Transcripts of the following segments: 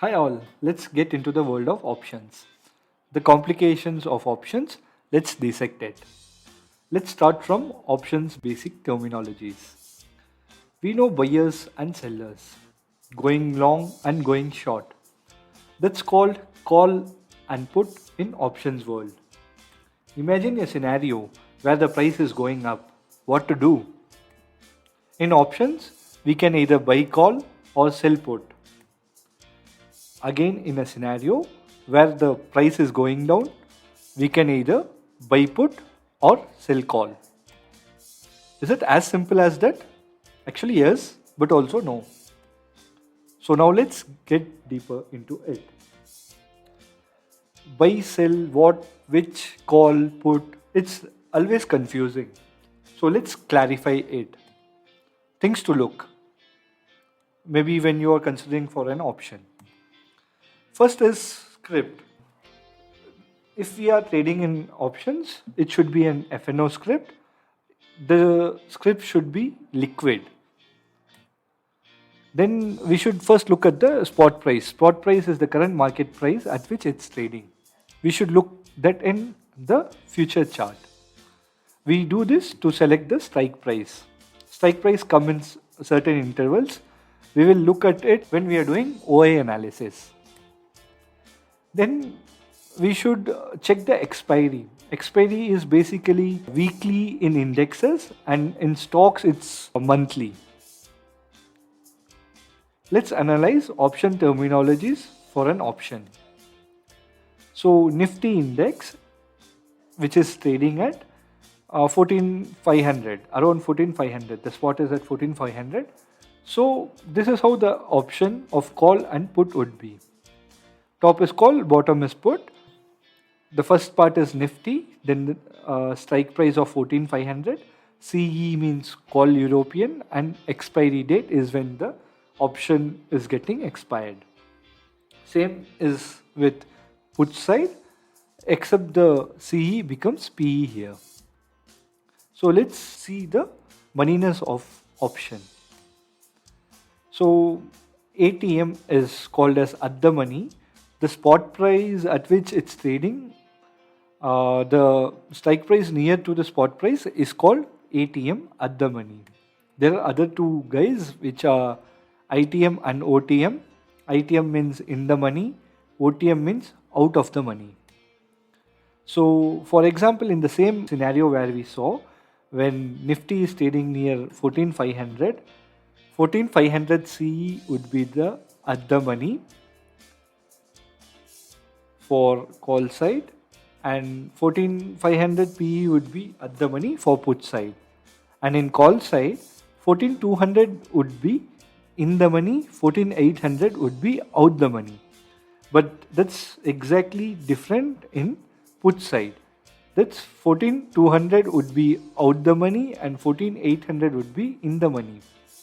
Hi all, let's get into the world of options. The complications of options, let's dissect it. Let's start from options basic terminologies. We know buyers and sellers, going long and going short. That's called call and put in options world. Imagine a scenario where the price is going up. What to do? In options, we can either buy call or sell put. Again, in a scenario where the price is going down, we can either buy put or sell call. Is it as simple as that? Actually, yes, but also no. So now let's get deeper into it. Buy, sell, what, which, call, put, it's always confusing. So let's clarify it. Things to look, maybe when you are considering for an option. First is script. If we are trading in options, it should be an FNO script. The script should be liquid. Then we should first look at the spot price. Spot price is the current market price at which it's trading. We should look that in the future chart. We do this to select the strike price. Strike price comes in certain intervals. We will look at it when we are doing OI analysis. Then we should check the expiry. Expiry is basically weekly in indexes and in stocks it's monthly. Let's analyze option terminologies for an option. So Nifty index, which is trading at 14,500, around 14,500. The spot is at 14,500. So this is how the option of call and put would be. Top is call, bottom is put. The first part is Nifty, then strike price of 14,500. CE means call European, and expiry date is when the option is getting expired. Same is with put side, except the CE becomes PE here. So let's see the moneyness of option. So ATM is called as at the money. The spot price at which it's trading, the strike price near to the spot price is called ATM at the money. There are other two guys which are ITM and OTM. ITM means in the money, OTM means out of the money. So for example, in the same scenario where we saw, when Nifty is trading near 14,500, 14,500 CE would be the at the money for call side, and 14,500 PE would be at the money for put side. And in call side, 14,200 would be in the money, 14,800 would be out the money. But that's exactly different in put side. That's 14,200 would be out the money and 14,800 would be in the money.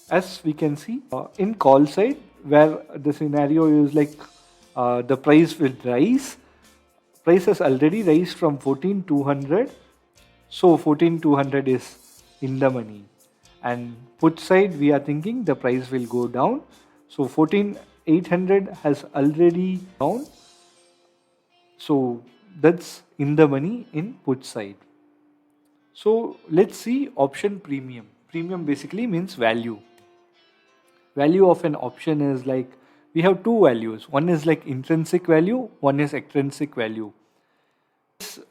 As we can see in call side, where the scenario is like the price will rise. Price has already raised from 14,200. So 14,200 is in the money. And put side, we are thinking the price will go down. So 14,800 has already down. So that's in the money in put side. So let's see option premium. Premium basically means value. Value of an option is like, we have two values. One is like intrinsic value, one is extrinsic value.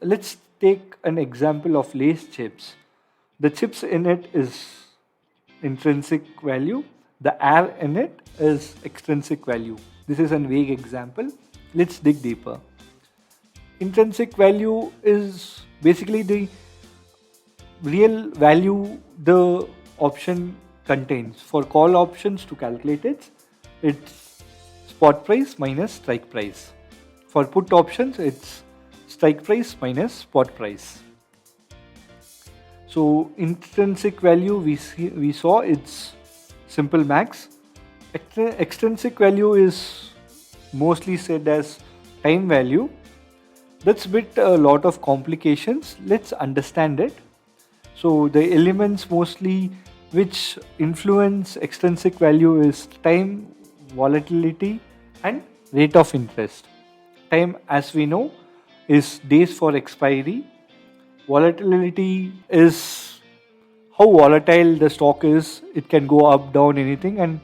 Let's take an example of Lay's chips. The chips in it is intrinsic value. The air in it is extrinsic value. This is a vague example. Let's dig deeper. Intrinsic value is basically the real value the option contains. For call options to calculate it, it's spot price minus strike price. For put options, it's strike price minus spot price. So intrinsic value we saw it's simple max. Extrinsic value is mostly said as time value. That's a lot of complications. Let's understand it. So the elements mostly which influence extrinsic value is time, volatility, and rate of interest. Time, as we know, is days for expiry. Volatility is how volatile the stock is. It can go up, down, anything, and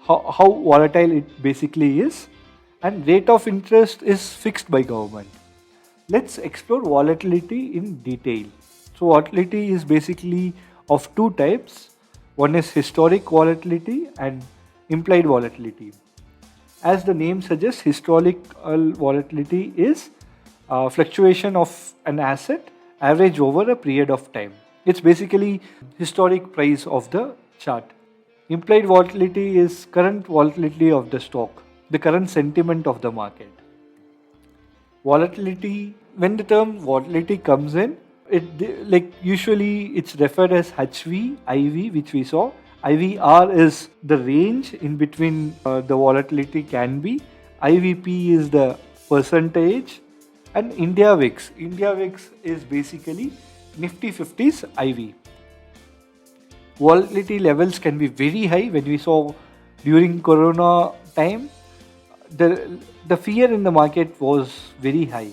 how volatile it basically is. And rate of interest is fixed by government. Let's explore volatility in detail. So, volatility is basically of two types. One is historic volatility and implied volatility. As the name suggests, historical volatility is fluctuation of an asset average over a period of time. It's basically historic price of the chart. Implied volatility is current volatility of the stock, the current sentiment of the market. Volatility, when the term volatility comes in, like usually it's referred as HV, IV, which we saw. IVR is the range in between the volatility can be. IVP is the percentage, and India VIX. India VIX is basically Nifty 50's IV. Volatility levels can be very high. When we saw during Corona time, the fear in the market was very high.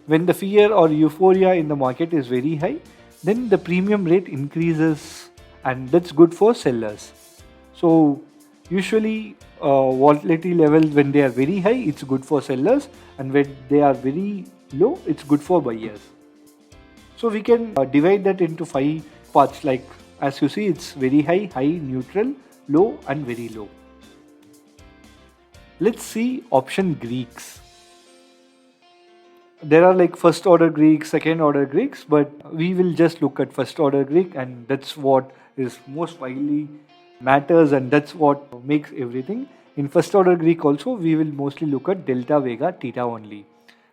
When the fear or euphoria in the market is very high, then the premium rate increases, and that's good for sellers. So usually volatility levels, when they are very high, it's good for sellers, and when they are very low, it's good for buyers. So we can divide that into 5 parts. Like as you see, it's very high, high, neutral, low, and very low. Let's see option Greeks. There are like first order Greeks, second order Greeks, but we will just look at first order Greek, and that's what is most widely matters, and that's what makes everything. In first order Greek also, we will mostly look at delta, vega, theta only.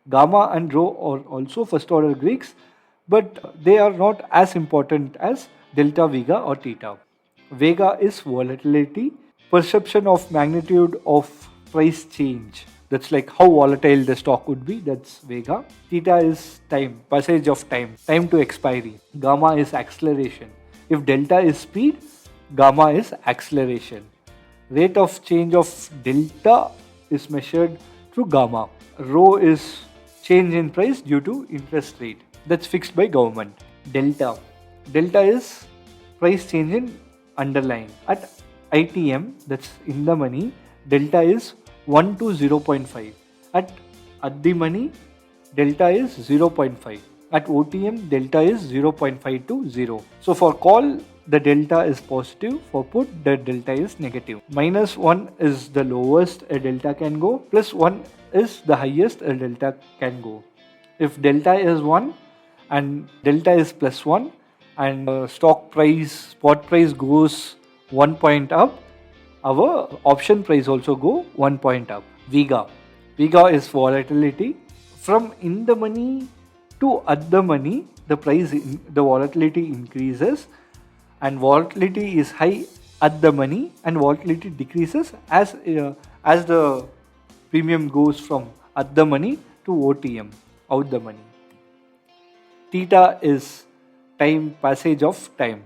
Gamma and rho are also first order Greeks, but they are not as important as delta, vega or theta. Vega is volatility, perception of magnitude of price change. That's like how volatile the stock would be. That's vega. Theta is time, passage of time, time to expiry. Gamma is acceleration. If delta is speed, gamma is acceleration. Rate of change of delta is measured through gamma. Rho is change in price due to interest rate. That's fixed by government. Delta. Delta is price change in underlying. At ITM, that's in the money, delta is 1 to 0.5. At the money, delta is 0.5. At OTM, delta is 0.5 to 0. So for call, the delta is positive. For put, the delta is negative. -1 is the lowest a delta can go. +1 is the highest a delta can go. If delta is 1 and delta is +1 and stock price, spot price goes 1 point up, our option price also go 1 point up. Vega. Vega is volatility. From in the money to at the money, the volatility increases, and volatility is high at the money, and volatility decreases as the premium goes from at the money to OTM, out the money. Theta is time, passage of time.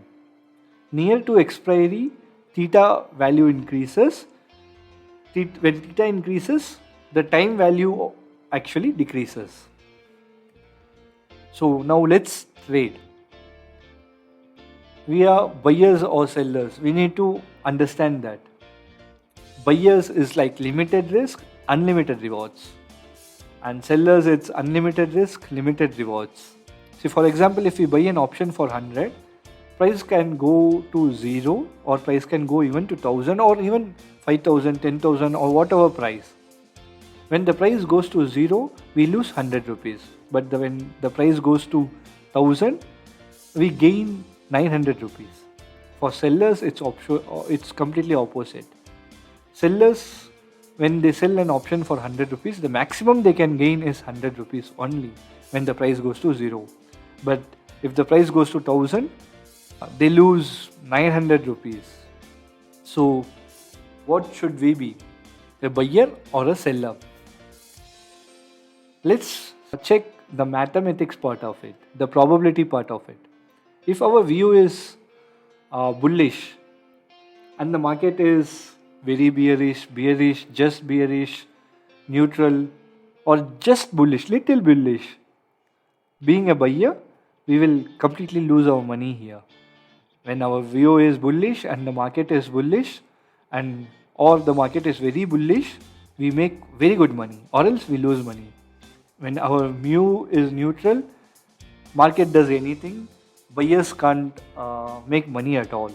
Near to expiry, theta value increases. When theta increases, the time value actually decreases. So now let's trade. We are buyers or sellers. We need to understand that. Buyers is like limited risk, unlimited rewards. And sellers, it's unlimited risk, limited rewards. See, for example, if we buy an option for 100, price can go to 0, or price can go even to 1000, or even 5000, 10,000, or whatever price. When the price goes to 0, we lose 100 rupees. But when the price goes to 1000, we gain 900 rupees. For sellers, it's completely opposite. Sellers, when they sell an option for 100 rupees, the maximum they can gain is 100 rupees only when the price goes to 0. But if the price goes to 1000, they lose 900 rupees. So what should we be? A buyer or a seller? Let's check the mathematics part of it, the probability part of it. If our view is bullish and the market is very bearish, just bearish, neutral, or just bullish, little bullish. Being a buyer, we will completely lose our money here. When our view is bullish and the market is bullish, and or the market is very bullish, we make very good money, or else we lose money. When our view is neutral, market does anything, buyers can't make money at all.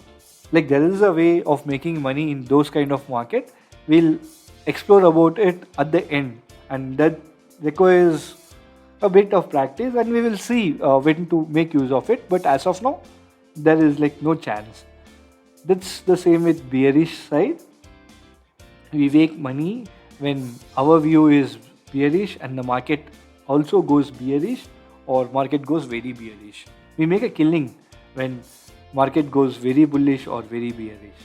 Like, there is a way of making money in those kind of market. We'll explore about it at the end, and that requires a bit of practice, and we will see when to make use of it. But as of now, there is like no chance. That's the same with bearish side. We make money when our view is bearish and the market also goes bearish, or market goes very bearish. We make a killing when market goes very bullish or very bearish.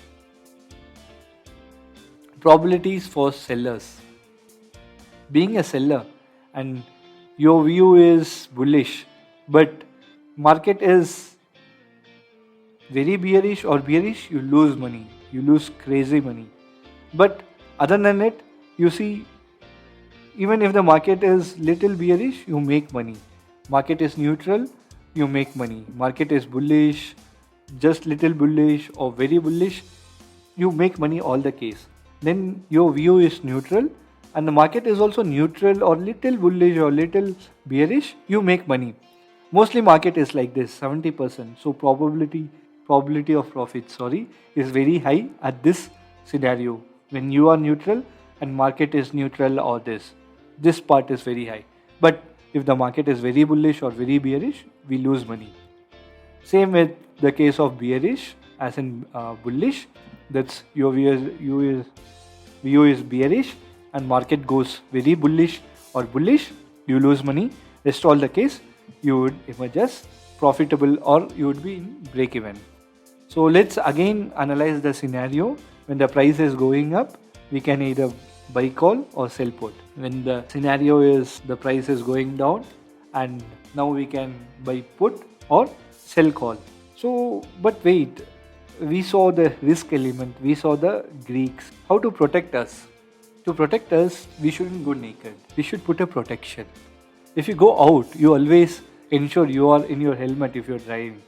Probabilities for sellers. Being a seller and your view is bullish, but market is very bearish or bearish, you lose money. You lose crazy money. But other than it, you see, even if the market is little bearish, you make money. Market is neutral, you make money. Market is bullish, just little bullish or very bullish, you make money all the case. Then your view is neutral and the market is also neutral or little bullish or little bearish, you make money. Mostly market is like this, 70%. So probability of profit, is very high at this scenario. When you are neutral and market is neutral, or this part is very high. But if the market is very bullish or very bearish, we lose money. Same with the case of bearish as in bullish. That's your view is bearish and market goes very bullish or bullish, you lose money. Rest all the case, you would emerge as profitable or you would be in break even. So let's again analyze the scenario. When the price is going up, we can either buy call or sell put. When the scenario is the price is going down, and now we can buy put or sell call. So, but wait, we saw the risk element, we saw the Greeks. How to protect us? To protect us, we shouldn't go naked. We should put a protection. If you go out, you always ensure you are in your helmet if you're driving.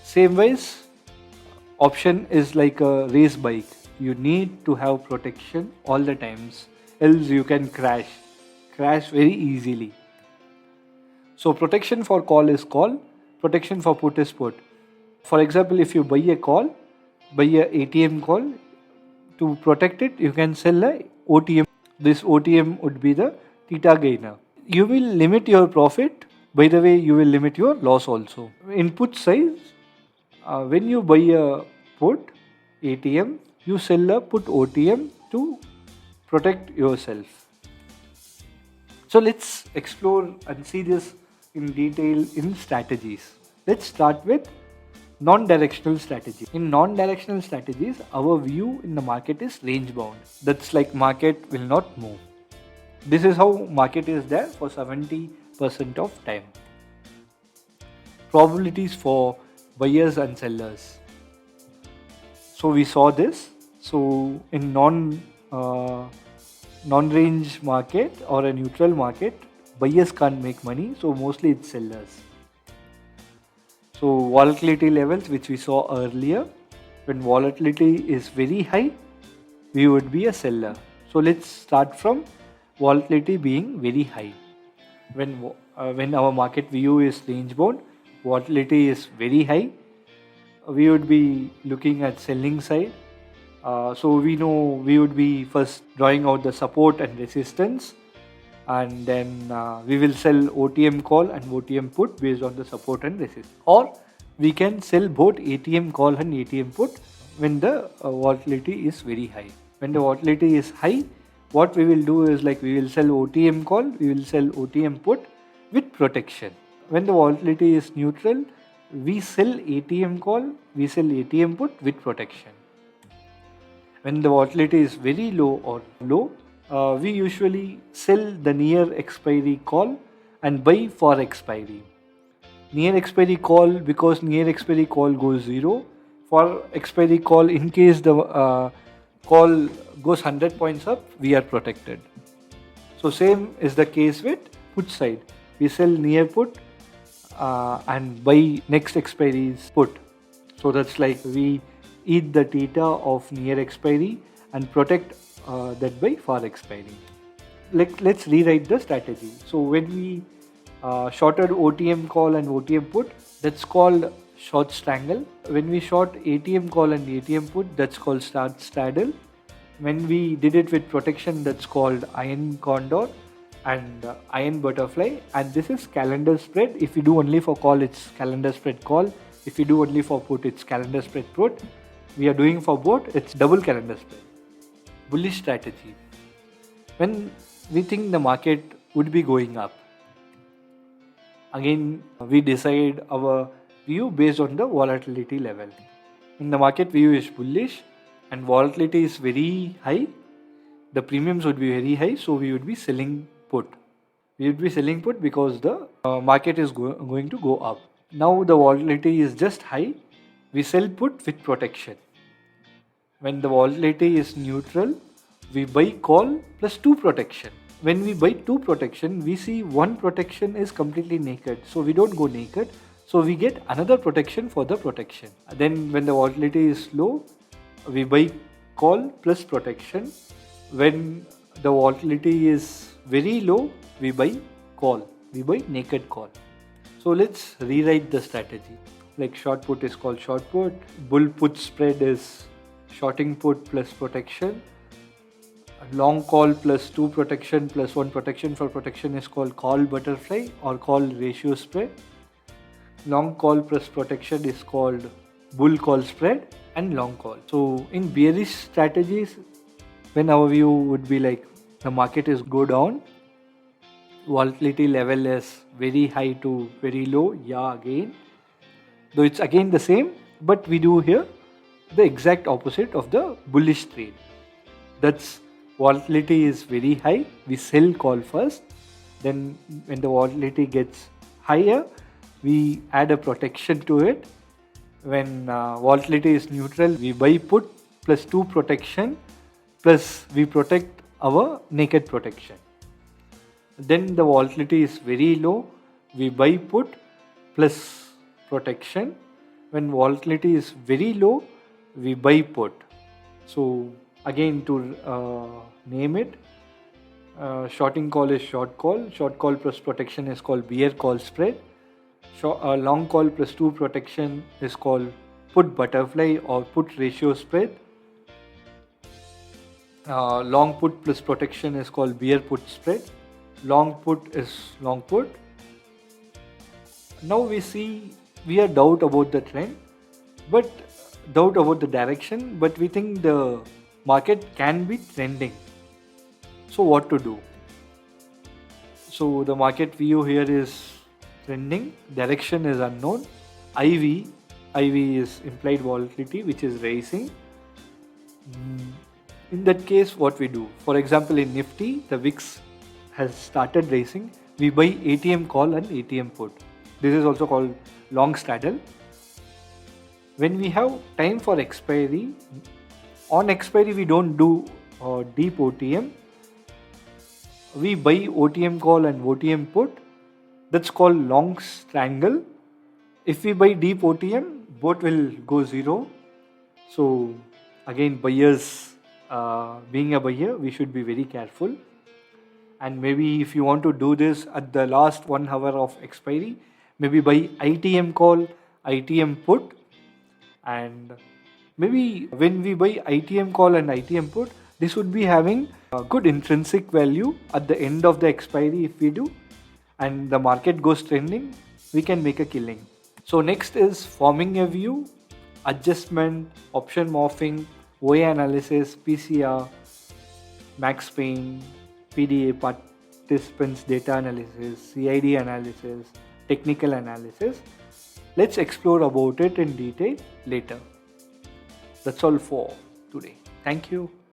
Same ways, option is like a race bike. You need to have protection all the times, else you can crash very easily. So protection for call is call, protection for put is put. For example, if you buy a ATM call, to protect it, you can sell a OTM. This OTM would be the theta gainer. You will limit your profit. By the way, you will limit your loss also. In put side, when you buy a put ATM, you sell a put OTM to protect yourself. So let's explore and see this in detail in strategies. Let's start with non-directional strategy. In non-directional strategies, our view in the market is range bound. That's like market will not move. This is how market is there for 70% of time. Probabilities for buyers and sellers. So we saw this. So in non-range market or a neutral market, buyers can't make money. So mostly it's sellers. So volatility levels, which we saw earlier, when volatility is very high, we would be a seller. So let's start from volatility being very high. When our market view is range bound, volatility is very high, we would be looking at selling side. So we know we would be first drawing out the support and resistance, and then we will sell OTM call and OTM put based on the support and resistance. Or we can sell both ATM call and ATM put when the volatility is very high. When the volatility is high, what we will do is like we will sell OTM call, we will sell OTM put with protection. When the volatility is neutral, we sell ATM call, we sell ATM put with protection. When the volatility is very low, we usually sell the near expiry call and buy for expiry. Near expiry call, because near expiry call goes zero. For expiry call, in case the call goes 100 points up, we are protected. So same is the case with put side. We sell near put and buy next expiry's put. So that's like we eat the theta of near expiry and protect that by far expiry. Let's rewrite the strategy. So when we shorted OTM call and OTM put, that's called short strangle. When we short ATM call and ATM put, that's called start straddle. When we did it with protection, that's called iron condor and iron butterfly. And this is calendar spread. If you do only for call, it's calendar spread call. If you do only for put, it's calendar spread put. We are doing for both, it's double calendar spread. Bullish strategy. When we think the market would be going up, again we decide our view based on the volatility level. When the market view is bullish and volatility is very high, the premiums would be very high, so we would be selling put. We would be selling put because the market is going to go up. Now the volatility is just high, we sell put with protection. When the volatility is neutral, we buy call plus 2 protection. When we buy 2 protection, we see 1 protection is completely naked, so we don't go naked, so we get another protection for the protection. Then when the volatility is low, we buy call plus protection. When the volatility is very low, we buy call, we buy naked call. So let's rewrite the strategy. Like short put is called short put, bull put spread is shorting put plus protection, long call plus 2 protection plus 1 protection for protection is called call butterfly or call ratio spread. Long call plus protection is called bull call spread and long call. So in bearish strategies, when our view would be like the market is go down, volatility level is very high to very low, yeah, again, though it's again the same, but we do here the exact opposite of the bullish trade. That's volatility is very high, we sell call first, then when the volatility gets higher, we add a protection to it. When volatility is neutral, we buy put plus 2 protection plus we protect our naked protection. Then the volatility is very low, we buy put plus protection. When volatility is very low, we buy put. So again, to name it, shorting call is short call plus protection is called bear call spread, long call plus 2 protection is called put butterfly or put ratio spread, long put plus protection is called bear put spread, long put is long put. Now we are doubt about the trend, but doubt about the direction, but we think the market can be trending. So what to do? So the market view here is trending, direction is unknown, IV is implied volatility which is rising. In that case, what we do? For example, in Nifty, the VIX has started rising. We buy ATM call and ATM put. This is also called long straddle. When we have time for expiry, on expiry we don't do deep OTM. We buy OTM call and OTM put. That's called long strangle. If we buy deep OTM, both will go zero. So again, buyers, being a buyer, we should be very careful. And maybe if you want to do this at the last 1 hour of expiry, maybe buy ITM call, ITM put. And maybe when we buy ITM call and ITM put, this would be having a good intrinsic value at the end of the expiry if we do, and the market goes trending, we can make a killing. So next is forming a view, adjustment, option morphing, OA analysis, PCR, max pain, PDA, participants data analysis, CID analysis, technical analysis. Let's explore about it in detail later. That's all for today. Thank you.